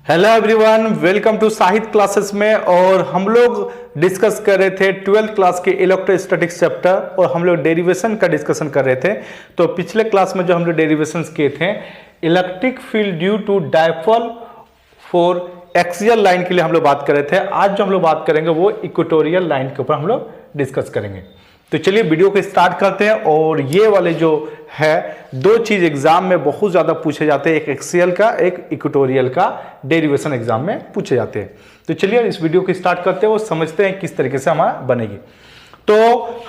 Hello everyone, welcome to साहित्य classes में। और हम लोग डिस्कस कर रहे थे 12th क्लास के इलेक्ट्रोस्टैटिक्स चैप्टर और हम लोग डेरिवेशन का डिस्कशन कर रहे थे। तो पिछले क्लास में जो हम लोग डेरिवेशंस किए थे, electric field due to dipole for axial line के लिए हम लोग बात कर रहे थे। आज जो हम लोग बात करेंगे वो इक्वेटोरियल लाइन के ऊपर हम लोग डिस्कस करेंगे। तो चलिए वीडियो को स्टार्ट करते हैं। और ये वाले जो है दो चीज एग्जाम में बहुत ज्यादा पूछे जाते हैं, एक एक्सियल का, एक इक्वेटोरियल का डेरिवेशन एग्जाम में पूछे जाते हैं। तो चलिए इस वीडियो को स्टार्ट करते हैं और समझते हैं किस तरीके से हमारा बनेगी। तो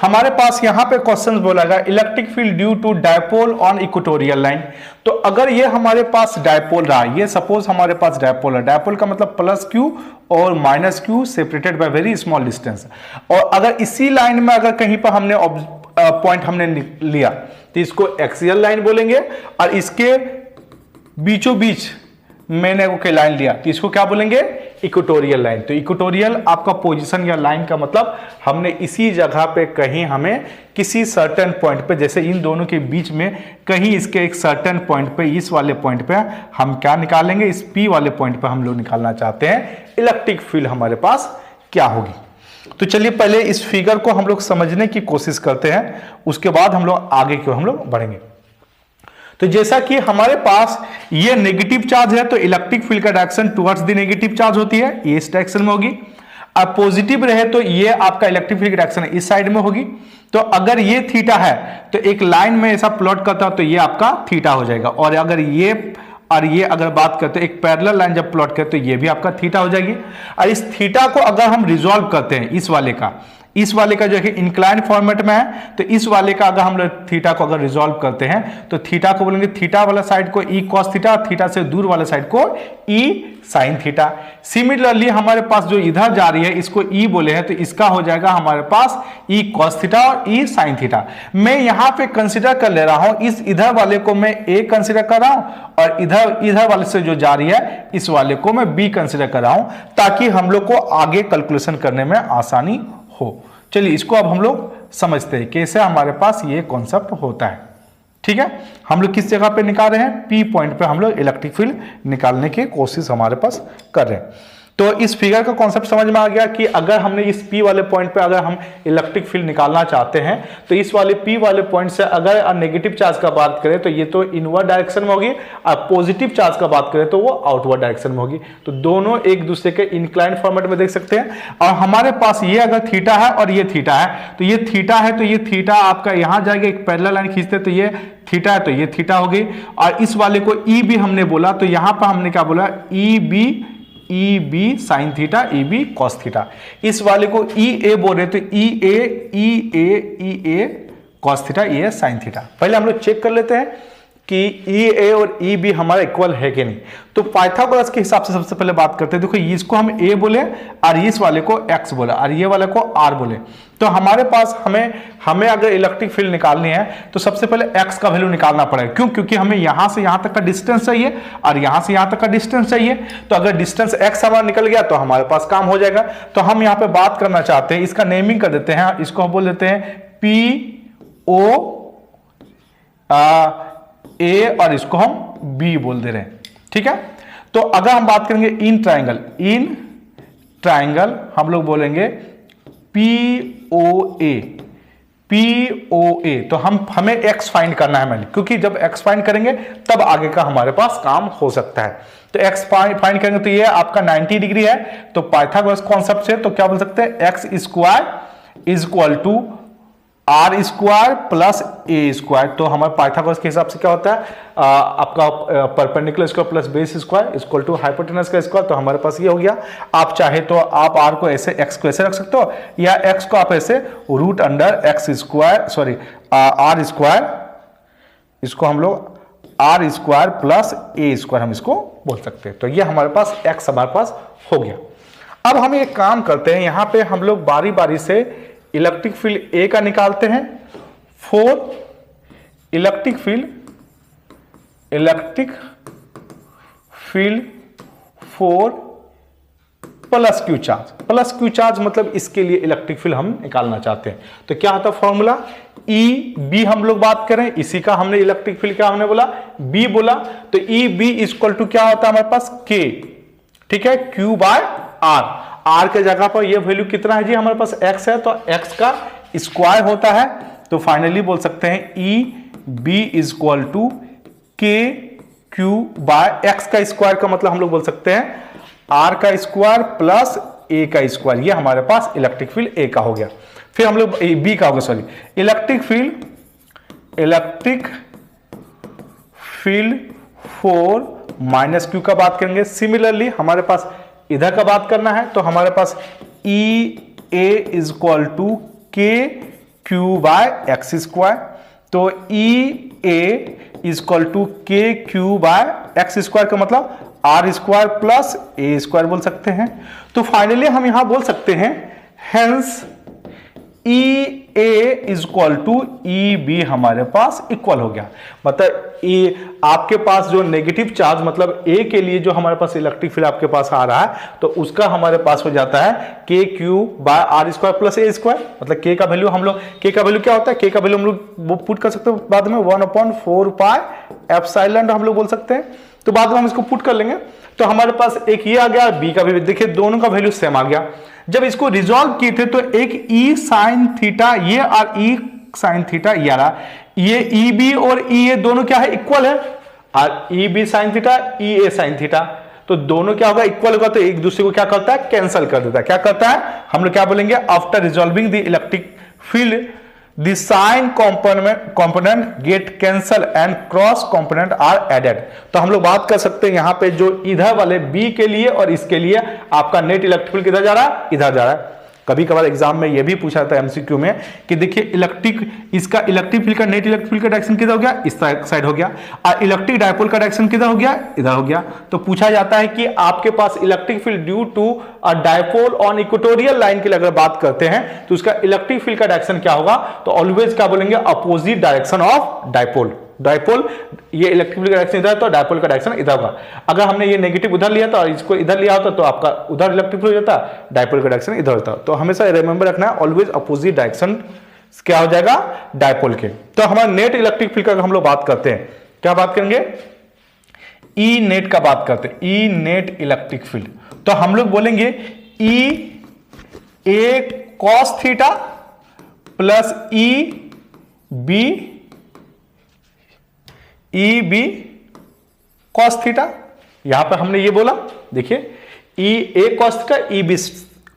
हमारे पास यहां पे क्वेश्चन बोला गया electric field due to dipole on equatorial line. तो अगर ये हमारे पास डायपोल रहा, ये सपोज हमारे पास डायपोल है, डायपोल का मतलब प्लस क्यू और minus Q separated by very small distance. और अगर इसी लाइन में अगर कहीं पर हमने पॉइंट हमने लिया तो इसको एक्सियल लाइन बोलेंगे, और इसके बीचों बीच मैंने कोई लाइन लिया तो इसको क्या बोलेंगे, इक्वेटोरियल लाइन। तो इक्वेटोरियल आपका पोजीशन या लाइन का मतलब हमने इसी जगह पे कहीं हमें किसी सर्टेन पॉइंट पे, जैसे इन दोनों के बीच में कहीं इसके एक सर्टेन पॉइंट पे, इस वाले पॉइंट पे हम क्या निकालेंगे, इस पी वाले पॉइंट पे हम लोग निकालना चाहते हैं इलेक्ट्रिक फील्ड हमारे पास क्या होगी। तो चलिए पहले इस फिगर को हम लोग समझने की कोशिश करते हैं, उसके बाद हम लोग आगे की ओर हम लोग बढ़ेंगे। तो जैसा कि हमारे पास ये नेगेटिव चार्ज है तो इलेक्ट्रिक फील्ड का direction towards the negative charge होती है, ये इस डायरेक्शन में होगी। अब पॉजिटिव रहे तो ये आपका इलेक्ट्रिक फील्ड का डायरेक्शन इस साइड में होगी। तो अगर ये थीटा है तो एक लाइन में ऐसा प्लॉट करता तो ये आपका थीटा हो जाएगा। और अगर ये और ये अगर बात करते हैं एक पैरेलल लाइन जब प्लॉट करते तो ये भी आपका थीटा हो जाएगी। और इस थीटा को अगर हम रिजॉल्व करते हैं, इस वाले का जो है इंक्लाइन फॉर्मेट में है, तो इस वाले का अगर हम लोग थीटा को अगर रिजॉल्व करते हैं तो थीटा को बोलेंगे, थीटा वाला साइड को ई कॉस थीटा, थीटा से दूर वाले साइड को ई साइन थीटा। सिमिलरली हमारे पास जो इधर जा रही है इसको ई बोले हैं तो इसका हो जाएगा हमारे पास ई कॉस थीटा और ई साइन थीटा। मैं यहां पे कंसीडर कर ले रहा हूं, इस इधर वाले को मैं ए कंसीडर कर रहा हूं और इधर वाले से जो जा रही है इस वाले को मैं बी कंसीडर कर रहा हूं, ताकि हम लोग को आगे कैलकुलेशन करने में आसानी हो। चलिए इसको अब हम लोग समझते हैं कैसे हमारे पास ये कॉन्सेप्ट होता है। ठीक है, हम लोग किस जगह पे निकाल रहे हैं, पी पॉइंट पे हम लोग इलेक्ट्रिक फील्ड निकालने की कोशिश हमारे पास कर रहे हैं। तो इस फिगर का कॉन्सेप्ट समझ में आ गया कि अगर हमने इस पी वाले पॉइंट पे अगर हम इलेक्ट्रिक फील्ड निकालना चाहते हैं तो इस वाले पी वाले पॉइंट से अगर नेगेटिव चार्ज का बात करें तो ये तो इनवर्ड डायरेक्शन में होगी, और पॉजिटिव चार्ज का बात करें तो वो आउटवर्ड डायरेक्शन में होगी। तो दोनों एक दूसरे के इंक्लाइन फॉर्मेट में देख सकते हैं। और हमारे पास ये अगर थीटा है और ये थीटा है तो ये थीटा है तो ये थीटा आपका यहां जाएगा, एक पैरेलल लाइन खींचते तो ये थीटा है तो ये थीटा हो गई। और इस वाले को ई बी हमने बोला तो यहां पर हमने क्या बोला, E B sine theta, E B cos theta. इस वाले को ई ए बोल रहे तो E A cos theta, E A sine theta. पहले हम लोग चेक कर लेते हैं कि ई ए और ई बी हमारा इक्वल है कि नहीं। तो पाइथागोरस के हिसाब से सबसे पहले बात करते हैं। देखो इसको हम ए बोले और इस वाले को एक्स बोले और ये वाले को आर बोले। तो हमारे पास हमें अगर इलेक्ट्रिक फील्ड निकालनी है तो सबसे पहले एक्स का वैल्यू निकालना पड़ेगा। क्यों? क्योंकि हमें यहां से यहां तक का डिस्टेंस चाहिए और यहां से यहां तक का डिस्टेंस चाहिए। तो अगर डिस्टेंस एक्स हमारा निकल गया तो हमारे पास काम हो जाएगा। तो हम यहां पे बात करना चाहते हैं, इसका नेमिंग कर देते हैं, इसको हम बोल देते हैं पी ओ ए और इसको हम बी बोल दे रहे हैं। ठीक है, तो अगर हम बात करेंगे इन ट्राइंगल हम लोग बोलेंगे पी ओ ए। तो हमें एक्स फाइंड करना है मैंने, क्योंकि जब एक्स फाइंड करेंगे तब आगे का हमारे पास काम हो सकता है। तो एक्स फाइंड करेंगे तो ये आपका 90 डिग्री है। तो पाइथागोरस कॉन्सेप्ट से तो क्या बोल सकते हैं, x square is equal to r square plus a square. तो हमारे पाइथागोरस के हिसाब से क्या होता है, आपका perpendicular square plus base square equal to hypotenuse का स्क्वायर। तो हमारे पास ये हो गया। आप चाहे तो आप आर को ऐसे, एक्स को ऐसे रख सकते हो, या एक्स को आप ऐसे root under x square, sorry r square, इसको हम लोग r square plus a square हम इसको बोल सकते हैं। तो ये हमारे पास एक्स हमारे पास हो गया। अब हम एक काम करते हैं, यहां पे हम लोग बारी बारी से इलेक्ट्रिक फील्ड ए का निकालते हैं for electric field for plus Q charge मतलब इसके लिए इलेक्ट्रिक फील्ड हम निकालना चाहते हैं। तो क्या होता है फॉर्मूला, ई बी हम लोग बात करें, इसी का हमने इलेक्ट्रिक फील्ड क्या हमने बोला, बी बोला। तो ई बी इक्वल टू क्या होता है हमारे पास, के। ठीक है, Q बाय R। R के जगह पर ये वैल्यू कितना है जी, हमारे पास X है, तो X का स्क्वायर होता है। तो फाइनली बोल सकते हैं EB is equal to KQ by X का स्क्वायर का मतलब हम लोग बोल सकते हैं R का स्क्वायर प्लस A का स्क्वायर। ये हमारे पास इलेक्ट्रिक फील्ड A का हो गया। फिर हम लोग B का होगा, sorry, electric field 4 minus Q का बात करेंगे। सिमिलरली हमारे पास इधर का बात करना है, तो हमारे पास EA is equal to KQ by X square. तो EA is equal to KQ by X square का मतलब R square plus A square बोल सकते हैं। तो फाइनली हम यहां बोल सकते हैं hence EA is equal to EB हमारे पास इक्वल हो गया। मतलब ए आपके पास जो नेगेटिव चार्ज मतलब A के लिए जो हमारे पास इलेक्ट्रिक फील्ड आपके पास आ रहा है, तो उसका हमारे पास हो जाता है KQ by R square plus A square. मतलब K का वैल्यू हम लोग, K का वैल्यू क्या होता है, K का वैल्यू हम लोग वो पुट कर सकते हैं बाद में 1/4 पाई एप्सिलॉन हम लोग बोल सकते हैं। तो बाद में हम इसको पुट कर लेंगे। तो हमारे पास एक ये आ गया, B का भी देखिए दोनों का वैल्यू सेम आ गया। जब इसको रिजॉल्व किए थे तो एक E साइन थीटा ये और E साइन थीटा ये आ रहा, ये EB और EA दोनों क्या है, इक्वल है। और EB sine theta EA sine theta, तो दोनों क्या होगा, इक्वल होगा। तो एक दूसरे को क्या करता है, कैंसिल कर देता है। क्या करता है, हम लोग क्या बोलेंगे, after resolving the electric field the sign component get cancel and cross component are added। तो हम लोग बात कर सकते हैं यहां पे जो इधर वाले B के लिए और इसके लिए आपका नेट इलेक्ट्रिक फील्ड किधर जा रहा है, इधर जा रहा है। कभी कभार एग्जाम में ये भी पूछा था एमसीक्यू में कि देखिए इसका इलेक्ट्रिक फील्ड का नेट इलेक्ट्रिक फील्ड का डायरेक्शन किधर हो गया, इस साइड हो गया, और इलेक्ट्रिक डायपोल का डायरेक्शन किधर हो गया, इधर हो गया। तो पूछा जाता है कि आपके पास electric field due to a dipole on equatorial line की अगर बात करते हैं तो उसका इलेक्ट्रिक फील्ड का डायरेक्शन क्या होगा, तो ऑलवेज क्या बोलेंगे, opposite direction of dipole. Dipole ये इलेक्ट्रिक फील्ड का डायरेक्शन इधर है तो डायपोल का डायरेक्शन इधर होगा। अगर हमने ये नेगेटिव उधर लिया था और इसको इधर लिया होता तो आपका उधर इलेक्ट्रिक फील्ड हो जाता, डायपोल का डायरेक्शन इधर होता। तो हमेशा रिमेंबर रखना है ऑलवेज अपोजिट डायरेक्शन क्या हो जाएगा, डायपोल के। तो हमारा नेट इलेक्ट्रिक फील्ड का हम लोग बात करते हैं, क्या बात करेंगे, ई नेट का बात करते हैं, ई नेट इलेक्ट्रिक फील्ड। तो हम लोग बोलेंगे E A cos theta plus E B cos theta. यहां पर हमने ये बोला, देखिए E A cos theta E B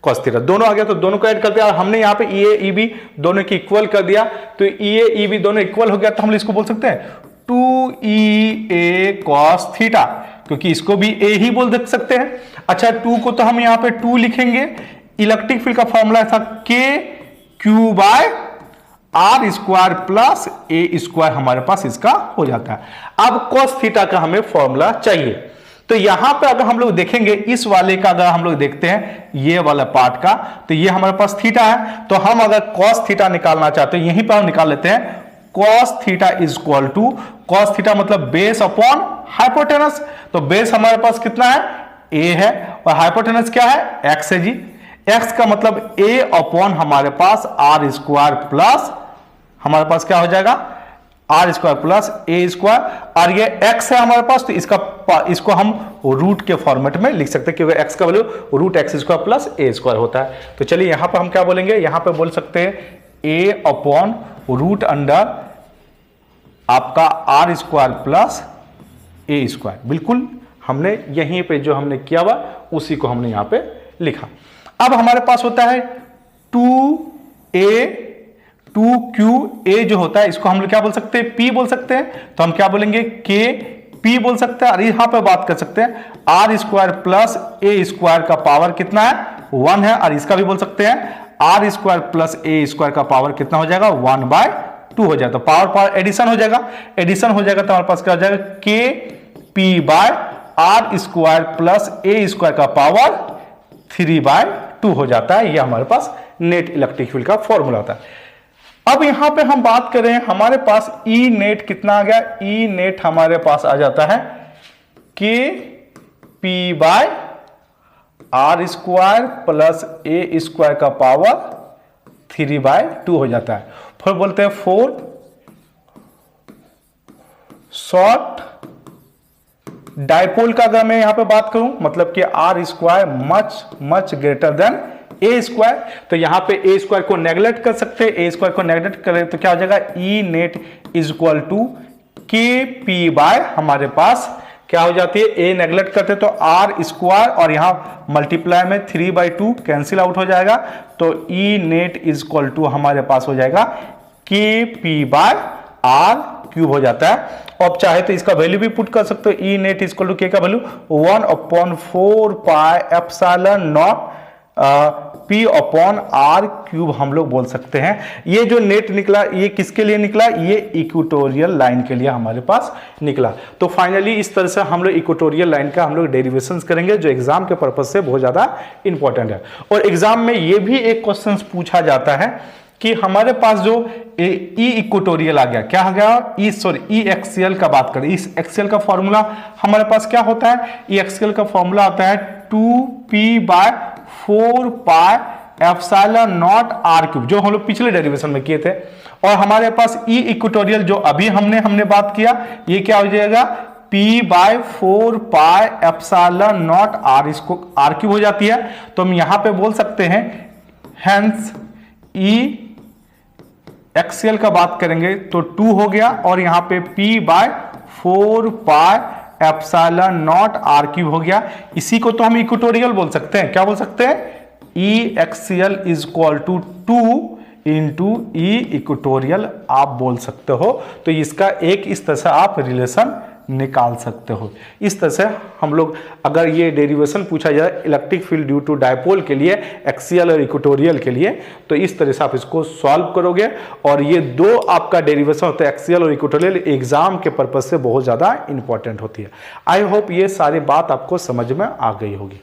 cos theta दोनों आ गया, तो दोनों को ऐड कर दिया। और हमने यहां पे ई ए ई बी दोनों की इक्वल कर दिया, तो ई ए ई बी दोनों इक्वल हो गया। तो हम इसको बोल सकते हैं 2e cos थीटा, क्योंकि इसको भी ए ही बोल देख सकते हैं। अच्छा 2 को तो हम यहां पे 2 लिखेंगे। इलेक्ट्रिक फील्ड का फॉर्मूला था K Q by r square plus a square, हमारे पास इसका हो जाता है। अब cos थीटा का हमें फॉर्मूला चाहिए, तो यहां पे अगर हम लोग देखेंगे इस वाले का, अगर हम लोग देखते हैं ये वाला पार्ट का, तो ये हमारे पास थीटा है। तो हम अगर cos थीटा निकालना चाहते हैं, यहीं पर हम निकाल लेते हैं cos theta is equal to, cos theta मतलब बेस अपॉन हाइपोटेनस। तो बेस हमारे पास कितना है, a है, और हाइपोटेनस क्या है, x है जी। x का मतलब a अपॉन हमारे पास आर स्क्वायर प्लस हमारे पास क्या हो जाएगा, r square plus a square, और ये x है हमारे पास, तो इसको हम रूट के फॉर्मेट में लिख सकते हैं, क्योंकि x का value root x square plus a square होता है। तो चलिए यहां पर हम क्या बोलेंगे, यहां पर बोल सकते हैं a अपॉन रूट अंडर आपका r square plus a square. बिल्कुल हमने यहीं पे जो हमने किया हुआ उसी को हमने यहां पे लिखा। अब हमारे पास होता है 2a 2qa जो होता है, इसको हम लोग क्या बोल सकते हैं, p बोल सकते हैं। तो हम क्या बोलेंगे, k p बोल सकते हैं। और यहां पे बात कर सकते हैं r square plus a square का पावर कितना है, 1 है, और इसका भी बोल सकते हैं r square plus a square का पावर कितना हो जाएगा, 1/2 हो जाएगा। तो पावर एडिशन हो जाएगा, एडिशन हो जाएगा तो हमारे पास क्या हो जाएगा, K P by r square plus a square का पावर 3/2 हो जाता है। ये हमारे पास नेट इलेक्ट्रिक फील्ड का फॉर्मूला होता है। अब यहां पे हम बात करें, हमारे पास ई नेट कितना आ गया, ई नेट हमारे पास आ जाता है K P by r square plus a square का पावर 3/2 हो जाता है। फिर बोलते हैं 4 शॉर्ट डायपोल का अगर मैं यहां पे बात करूं मतलब कि r square much much greater than a square, तो यहां पे ए स्क्वायर को नेगलेक्ट कर सकते हैं, ए स्क्वायर को नेगलेक्ट करें तो क्या हो जाएगा, ई नेट इज इक्वल टू के पी बाय हमारे पास क्या हो जाती है, ए नेगलेक्ट करते तो आर स्क्वायर और यहां मल्टीप्लाई में 3/2 कैंसिल आउट हो जाएगा, तो ई नेट इज इक्वल टू हमारे पास हो जाएगा K P by are cube हो जाता है। अब चाहे तो इसका वैल्यू भी पुट कर सकते हो, E net is equal to K का value 1/4 pi epsilon naught P upon r cube हम लोग बोल सकते हैं। ये जो नेट निकला ये किसके लिए निकला, ये इक्वेटोरियल लाइन के लिए हमारे पास निकला। तो फाइनली इस तरह से हम लोग इक्वेटोरियल लाइन का हम लोग डेरिवेशंस करेंगे जो एग्जाम के पर्पज से बहुत ज्यादा इंपॉर्टेंट है। और एग्जाम में ये भी एक क्वेश्चन पूछा जाता है कि हमारे पास जो ई इक्वेटोरियल आ गया, क्या आ गया, ई एक्सियल का बात करें, इस एक्सियल का फॉर्मूला हमारे पास क्या होता है, ई एक्सियल का फॉर्मूला आता है 2p/4 pi epsilon naught r cube, जो हम लोग पिछले डेरिवेशन में किए थे। और हमारे पास ई इक्वेटोरियल जो अभी हमने बात किया, ये क्या हो जाएगा, p/4 pi epsilon naught r, इसको आर क्यूब हो जाती है। तो हम यहां पे बोल सकते हैं हेंस ई एक्सियल का बात करेंगे तो 2 हो गया और यहां पे p/4 pi epsilon naught r cube हो गया। इसी को तो हम इक्वेटोरियल बोल सकते हैं, क्या बोल सकते हैं, E axial is equal to 2 into E equatorial आप बोल सकते हो। तो इसका एक इस तरह से आप रिलेशन निकाल सकते हो। इस तरह से हम लोग अगर ये डेरिवेशन पूछा जाए electric field due to dipole के लिए, एक्सियल और इक्वेटोरियल के लिए, तो इस तरह से आप इसको सॉल्व करोगे। और ये दो आपका डेरिवेशन होता है एक्सियल और इक्वेटोरियल, एग्जाम के पर्पज से बहुत ज्यादा इंपॉर्टेंट होती है। आई होप ये सारी बात आपको समझ में आ गई होगी।